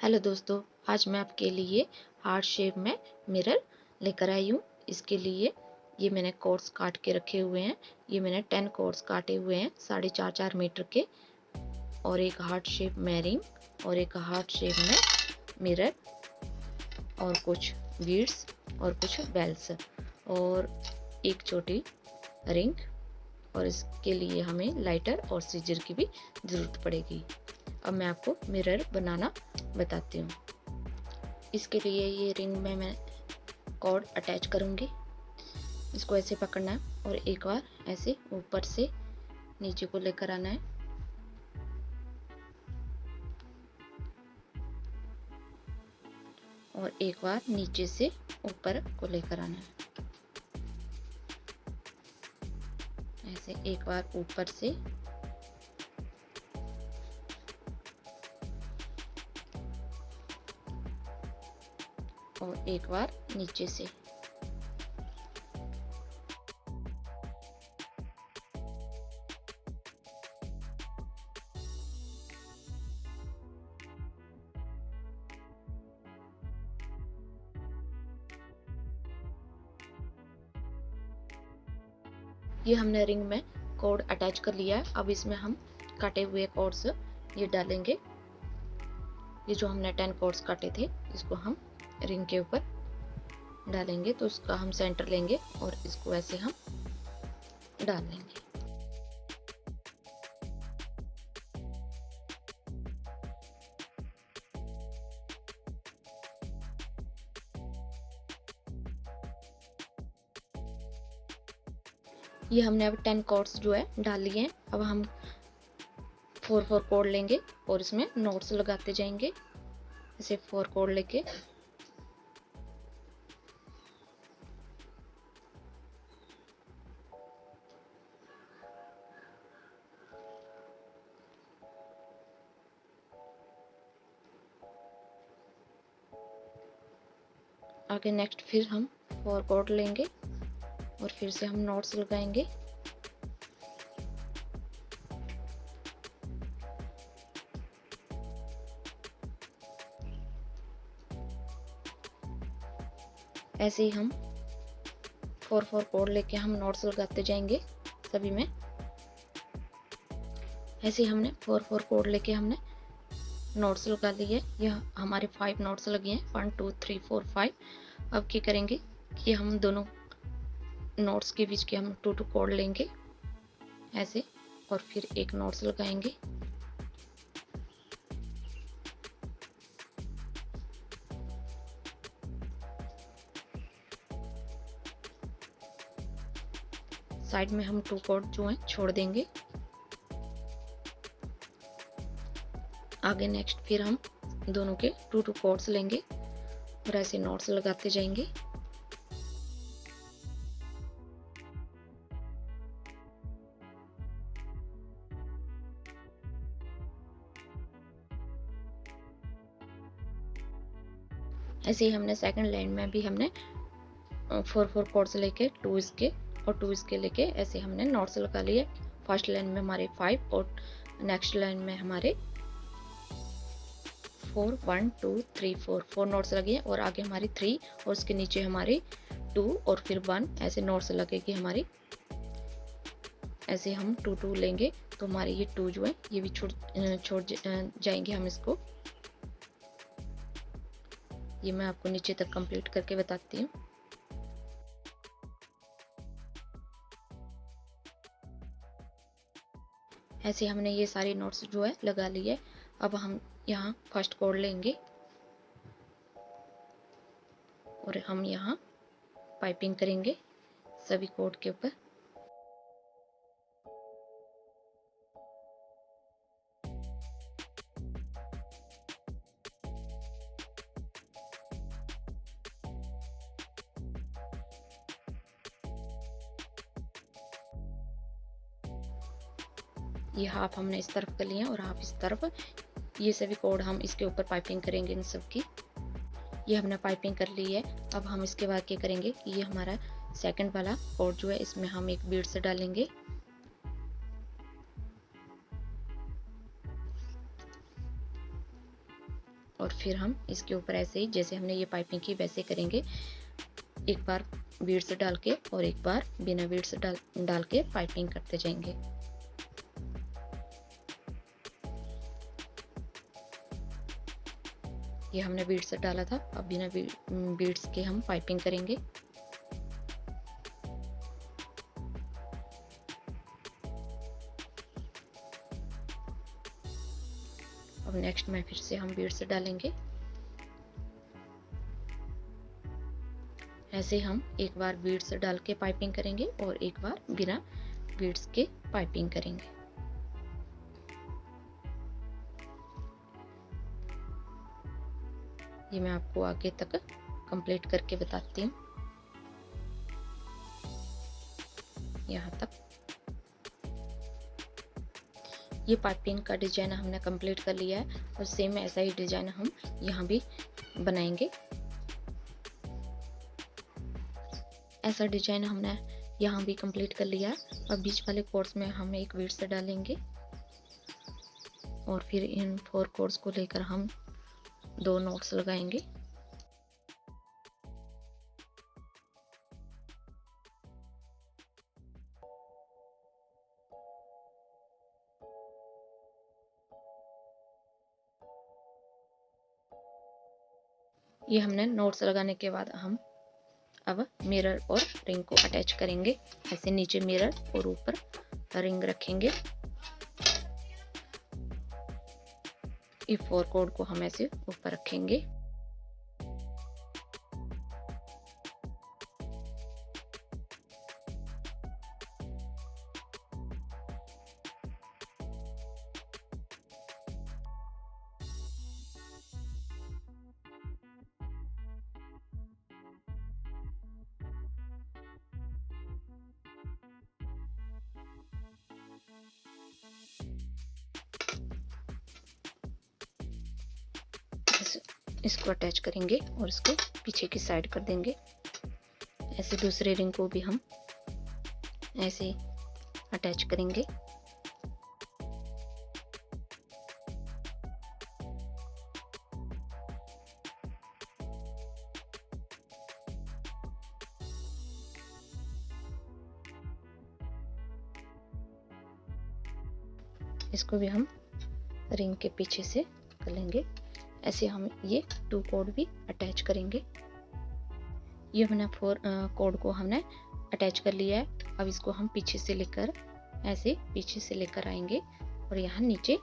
Hello दोस्तों, आज मैं आपके लिए हार्ट शेप में मिरर लेकर आई हूँ। इसके लिए ये मैंने कॉर्ड्स काट के रखे हुए हैं। ये मैंने 10 कॉर्ड्स काटे हुए हैं 4.5 मीटर के, और एक हार्ट शेप में रिंग और एक हार्ट शेप में मिरर और कुछ बीड्स और कुछ बेल्स और एक छोटी रिंग। और इसके लिए हमें लाइटर और सीजर की भी ज़रूरत पड़ेगी। अब मैं आपको मिरर बनाना बताती हूँ। इसके लिए ये रिंग में मैं कॉर्ड अटैच करूँगी। इसको ऐसे पकड़ना है और एक बार ऐसे ऊपर से नीचे को लेकर आना है और एक बार नीचे से ऊपर को लेकर आना है। ऐसे एक बार ऊपर से और एक बार नीचे से। ये हमने रिंग में कॉर्ड अटैच कर लिया है। अब इसमें हम काटे हुए कॉर्ड्स ये डालेंगे। ये जो हमने 10 कॉर्ड्स काटे थे इसको हम रिंग के ऊपर डालेंगे। तो उसका हम सेंटर लेंगे और इसको ऐसे हम डाल लेंगे। ये हमने अब 10 कॉर्ड्स जो है डाल लिए हैं। अब हम 4 कॉर्ड लेंगे और इसमें नोट्स लगाते जाएंगे। ऐसे 4 कॉर्ड लेके आगे नेक्स्ट फिर हम 4 कॉर्ड लेंगे और फिर से हम नोट्स लगाएंगे। ऐसे ही हम 4 कॉर्ड लेके हम नोट्स लगाते जाएंगे सभी में। ऐसे ही हमने 4 कॉर्ड लेके हमने नोट्स लगा लिए। यह हमारे 5 नोट्स लगे हैं, 1 2 3 4 5। अब क्या करेंगे कि हम दोनों नोट्स के बीच के हम 2 कॉर्ड लेंगे ऐसे और फिर एक नोट्स लगाएंगे। साइड में हम 2 कॉर्ड जो हैं छोड़ देंगे। आगे नेक्स्ट फिर हम दोनों के 2 कॉर्ड्स लेंगे और ऐसे नोट्स लगाते जाएंगे। ऐसे ही हमने सेकंड लाइन में भी हमने 4 कॉर्ड्स लेके 2 इसके और 2 इसके लेके ऐसे हमने नोट्स लगा लिए। फर्स्ट लाइन में हमारे 5 और नेक्स्ट लाइन में हमारे 4 1 2 3 4 नोट्स लगे और आगे हमारी 3 और उसके नीचे हमारी 2 और फिर 1 ऐसे नोट्स लगेगी हमारी। ऐसे हम 2 2 लेंगे तो हमारे ये 2 जो है ये भी छोड़ जाएंगे हम इसको। ये मैं आपको नीचे तक कंप्लीट करके बताती हूँ। ऐसे हमने ये सारे नोट्स जो है लगा लिए। अब हम यहाँ फर्स्ट कॉर्ड लेंगे और हम यहाँ पाइपिंग करेंगे सभी कॉर्ड के ऊपर। ये हाफ हमने इस तरफ कर लिए और हाफ इस तरफ। ये सभी कॉर्ड हम इसके ऊपर पाइपिंग करेंगे इन सब की। ये हमने पाइपिंग कर ली है। अब हम इसके बाद क्या करेंगे कि ये हमारा सेकंड वाला कॉर्ड जो है इसमें हम एक बीड से डालेंगे। और फिर हम इसके ऊपर ऐसे ही जैसे हमने ये पाइपिंग की वैसे करेंगे। एक बार बीड्स डाल के और एक बार बिना बीड्स डाल के पाइपिंग करते जाएंगे। ये हमने बीड्स डाला था, अब बिना बीड्स के हम पाइपिंग करेंगे। अब नेक्स्ट में फिर से हम बीड्स डालेंगे। ऐसे हम एक बार बीड्स डाल के पाइपिंग करेंगे और एक बार बिना बीड्स के पाइपिंग करेंगे। ये मैं आपको आगे तक कंप्लीट करके बताती हूँ। यहाँ तक ये पाइपिंग का डिजाइन हमने कंप्लीट कर लिया है और सेम ऐसा ही डिजाइन हम यहाँ भी बनाएंगे। ऐसा डिजाइन हमने यहाँ भी कंप्लीट कर लिया है। अब बीच वाले कोर्स में हम एक बीड्स डालेंगे और फिर इन 4 कोर्स को लेकर हम 2 नॉट्स लगाएंगे। ये हमने नॉट्स लगाने के बाद हम अब मिरर और रिंग को अटैच करेंगे। ऐसे नीचे मिरर और ऊपर रिंग रखेंगे। ये 4 कोड को हम ऐसे ऊपर रखेंगे। इसको अटैच करेंगे और इसको पीछे की साइड कर देंगे। ऐसे दूसरे रिंग को भी हम ऐसे अटैच करेंगे। इसको भी हम रिंग के पीछे से कर लेंगे। ऐसे हम ये 2 कोड भी अटैच करेंगे। ये हमने 4 कोड को हमने अटैच कर लिया है। अब इसको हम पीछे से लेकर ऐसे पीछे से लेकर आएंगे और यहाँ नीचे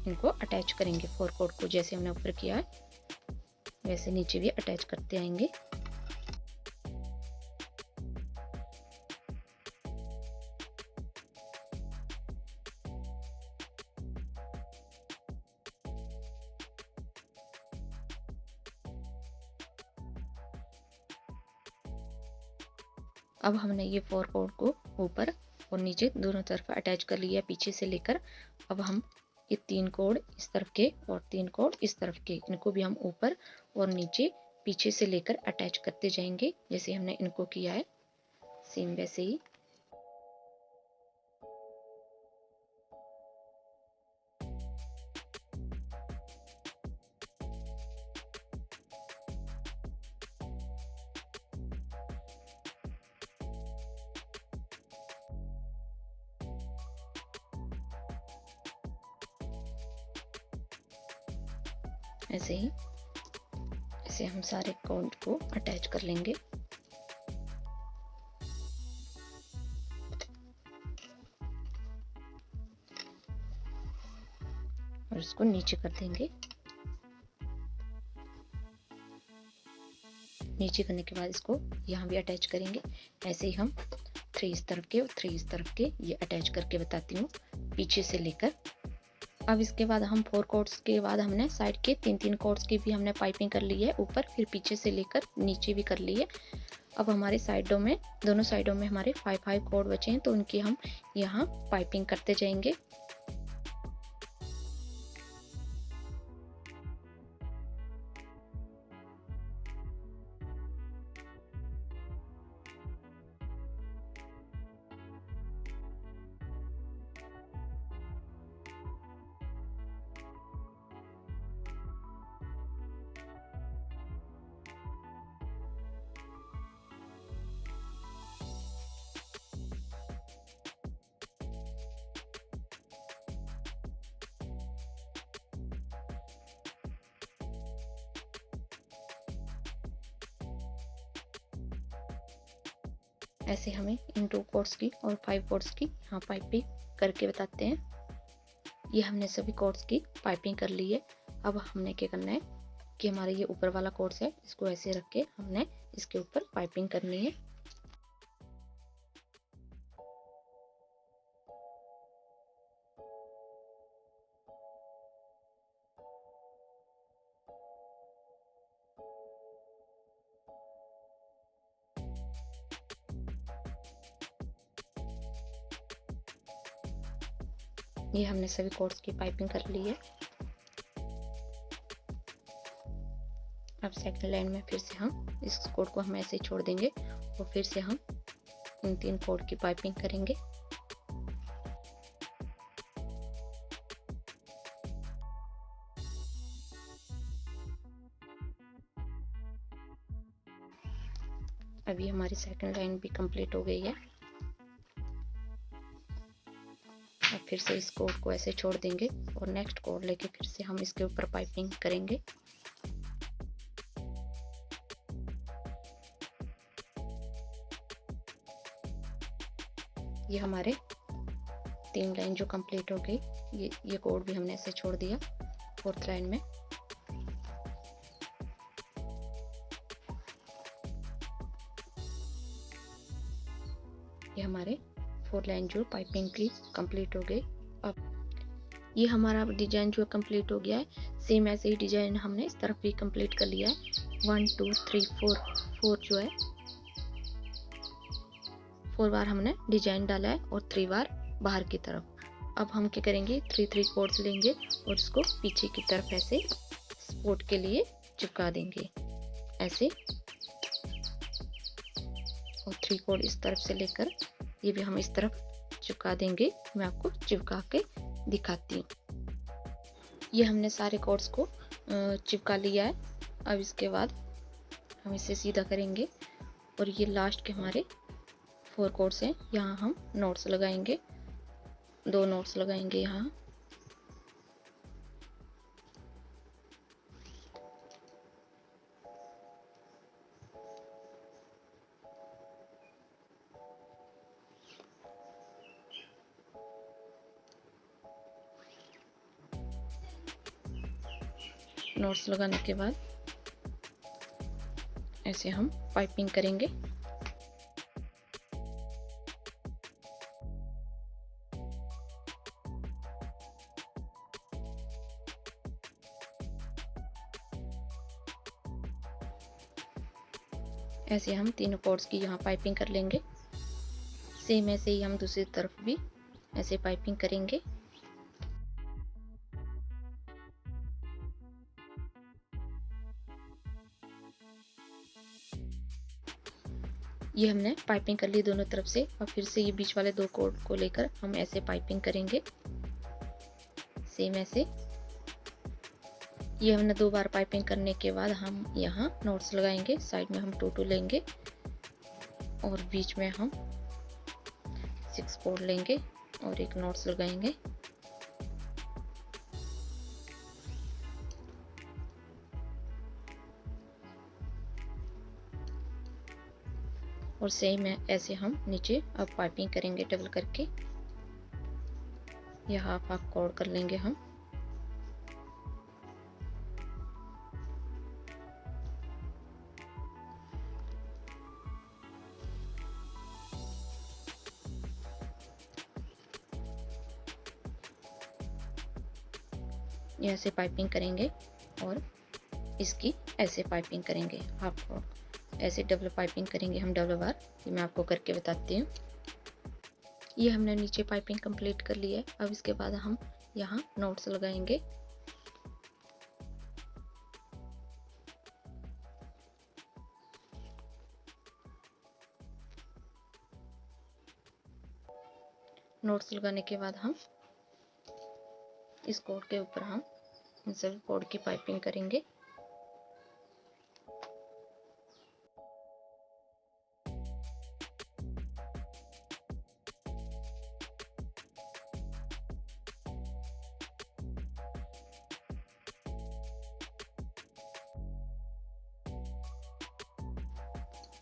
इनको अटैच करेंगे। 4 कोड को जैसे हमने ऊपर किया है वैसे नीचे भी अटैच करते आएंगे। अब हमने ये 4 कोड को ऊपर और नीचे दोनों तरफ अटैच कर लिया पीछे से लेकर। अब हम ये 3 कोड इस तरफ के और 3 कोड इस तरफ के, इनको भी हम ऊपर और नीचे पीछे से लेकर अटैच करते जाएंगे जैसे हमने इनको किया है सेम वैसे ही। ऐसे ही ऐसे हम सारे कोड को अटैच कर लेंगे। और इसको नीचे कर देंगे। नीचे करने के बाद इसको यहाँ भी अटैच करेंगे। ऐसे ही हम 3 इस तरफ के और 3 इस तरफ के ये अटैच करके बताती हूँ पीछे से लेकर। अब इसके बाद हम 4 कोड्स के बाद हमने साइड के 3-3 कोड्स की भी हमने पाइपिंग कर ली है ऊपर, फिर पीछे से लेकर नीचे भी कर ली है। अब हमारे साइडों में दोनों साइडों में हमारे 5-5 कोड बचे हैं तो उनकी हम यहाँ पाइपिंग करते जाएंगे। ऐसे हमें इन 2 कोर्स की और 5 कोर्स की यहाँ पाइपिंग करके बताते हैं। ये हमने सभी कोर्स की पाइपिंग कर ली है। अब हमने क्या करना है कि हमारा ये ऊपर वाला कोर्स है, इसको ऐसे रख के हमने इसके ऊपर पाइपिंग करनी है। ये हमने सभी कोर्स की पाइपिंग कर ली है। अब सेकंड लाइन में फिर से हम इस कोड को हम ऐसे ही छोड़ देंगे और फिर से हम इन 3 कोड की पाइपिंग करेंगे। अभी हमारी सेकंड लाइन भी कंप्लीट हो गई है। अब फिर से इस कोड को ऐसे छोड़ देंगे और नेक्स्ट कोड लेके फिर से हम इसके ऊपर पाइपिंग करेंगे। ये हमारे 3 लाइन जो कंप्लीट हो गई, ये कोड भी हमने ऐसे छोड़ दिया 4th लाइन में। ये हमारे 4 लाइन जो पाइपिंग की कंप्लीट हो गई। अब ये हमारा डिजाइन जो कंप्लीट हो गया है। सेम ऐसे ही डिजाइन हमने इस तरफ भी कंप्लीट कर लिया है। 1 2 3 4 जो है 4 बार हमने डिजाइन डाला है और 3 बार बाहर की तरफ। अब हम क्या करेंगे 3 कोड्स लेंगे और इसको पीछे की तरफ ऐसे सपोर्ट के लिए चिपका देंगे ऐसे। और 3 कोड इस तरफ से लेकर ये भी हम इस तरफ चिपका देंगे। मैं आपको चिपका के दिखाती हूँ। ये हमने सारे कोड्स को चिपका लिया है। अब इसके बाद हम इसे सीधा करेंगे और ये लास्ट के हमारे 4 कोड्स हैं। यहाँ हम नोट्स लगाएंगे, 2 नोट्स लगाएंगे यहाँ। नोट्स लगाने के बाद ऐसे हम पाइपिंग करेंगे। ऐसे हम तीनों कोड्स की यहाँ पाइपिंग कर लेंगे। सेम ऐसे ही हम दूसरी तरफ भी ऐसे पाइपिंग करेंगे। ये हमने पाइपिंग कर ली दोनों तरफ से। और फिर से ये बीच वाले 2 कोड को लेकर हम ऐसे पाइपिंग करेंगे सेम ऐसे। ये हमने 2 बार पाइपिंग करने के बाद हम यहाँ नोट्स लगाएंगे। साइड में हम 2 लेंगे और बीच में हम 6 कोड लेंगे और एक नोट्स लगाएंगे। और सेम है ऐसे हम नीचे अब पाइपिंग करेंगे डबल करके। यह हाफ कोड कर लेंगे हम। ये ऐसे पाइपिंग करेंगे और इसकी ऐसे पाइपिंग करेंगे हाफ कोड। ऐसे डबल पाइपिंग करेंगे हम डबल बार। ये मैं आपको करके बताती हूँ। ये हमने नीचे पाइपिंग कंप्लीट कर ली है। अब इसके बाद हम यहाँ नोट्स लगाएंगे। नोट्स लगाने के बाद हम इस कोड के ऊपर हम इन सभी कोड की पाइपिंग करेंगे।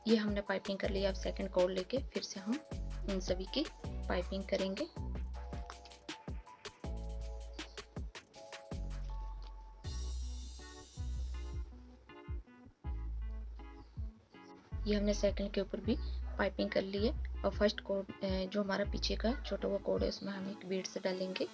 ये हमने पाइपिंग कर लिया। अब सेकंड कॉर्ड लेके फिर से हम इन सभी की पाइपिंग करेंगे। ये हमने सेकंड के ऊपर भी पाइपिंग कर ली है। और फर्स्ट कॉर्ड जो हमारा पीछे का छोटा हुआ कॉर्ड है उसमें हम एक बीड्स डालेंगे।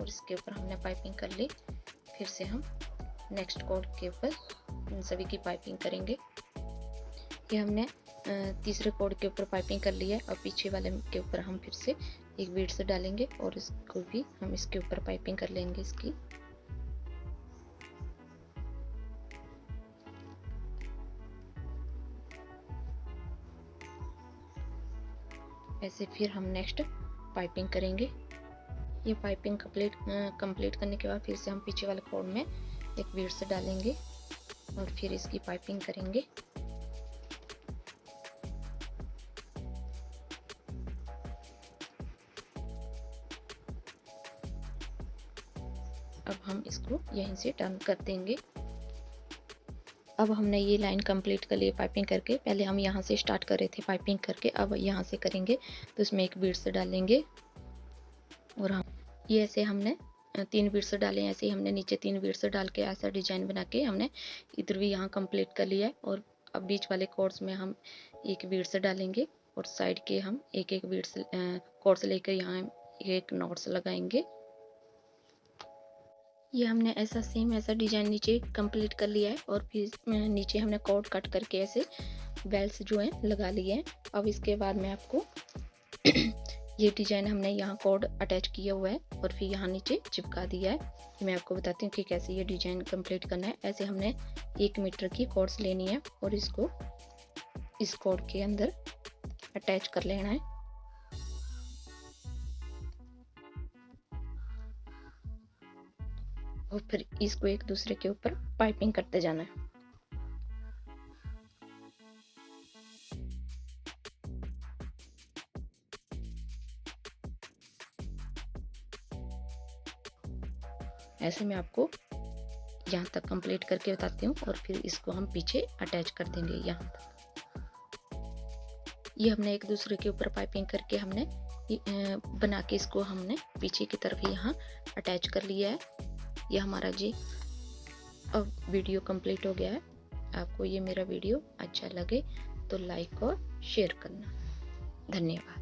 और इसके ऊपर हमने पाइपिंग कर ली। फिर से हम नेक्स्ट कॉर्ड के ऊपर इन सभी की पाइपिंग करेंगे। ये हमने तीसरे कॉर्ड के ऊपर पाइपिंग कर ली है। और पीछे वाले के ऊपर हम फिर से एक बीड्स डालेंगे और इसको भी हम इसके ऊपर पाइपिंग कर लेंगे इसकी। ऐसे फिर हम नेक्स्ट पाइपिंग करेंगे। ये पाइपिंग कंप्लीट करने के बाद फिर से हम पीछे वाले कॉर्ड में एक बीड्स डालेंगे और फिर इसकी पाइपिंग करेंगे। अब हम इसको यहीं से टर्न कर देंगे। अब हमने ये लाइन कंप्लीट कर ली पाइपिंग करके। पहले हम यहाँ से स्टार्ट कर रहे थे पाइपिंग करके, अब यहाँ से करेंगे तो इसमें एक बीड्स डालेंगे। और हम ये ऐसे हमने 3 बीड्स डाले। ऐसे ही हमने नीचे 3 बीड्स डाल के ऐसा डिजाइन बना के हमने इधर भी यहाँ कंप्लीट कर लिया है। और अब बीच वाले कॉर्ड्स में हम एक बीड्स डालेंगे और साइड के हम एक एक बीड्स कॉर्ड्स लेकर यहाँ एक नॉट्स लगाएंगे। ये हमने ऐसा सेम ऐसा डिजाइन नीचे कंप्लीट कर लिया है। और फिर नीचे हमने कॉर्ड कट करके ऐसे बेल्स जो हैं लगा लिए हैं। अब इसके बाद में आपको ये डिजाइन हमने यहाँ कॉर्ड अटैच किया हुआ है और फिर यहाँ नीचे चिपका दिया है। मैं आपको बताती हूँ कि कैसे ये डिजाइन कंप्लीट करना है। ऐसे हमने 1 मीटर की कॉर्ड्स लेनी है और इसको इस कॉर्ड के अंदर अटैच कर लेना है। और फिर इसको एक दूसरे के ऊपर पाइपिंग करते जाना है। ऐसे मैं आपको यहाँ तक कंप्लीट करके बताती हूँ और फिर इसको हम पीछे अटैच कर देंगे यहाँ तक। ये हमने एक दूसरे के ऊपर पाइपिंग करके हमने बना के इसको हमने पीछे की तरफ यहाँ अटैच कर लिया है। ये हमारा जी अब वीडियो कंप्लीट हो गया है। आपको ये मेरा वीडियो अच्छा लगे तो लाइक और शेयर करना। धन्यवाद।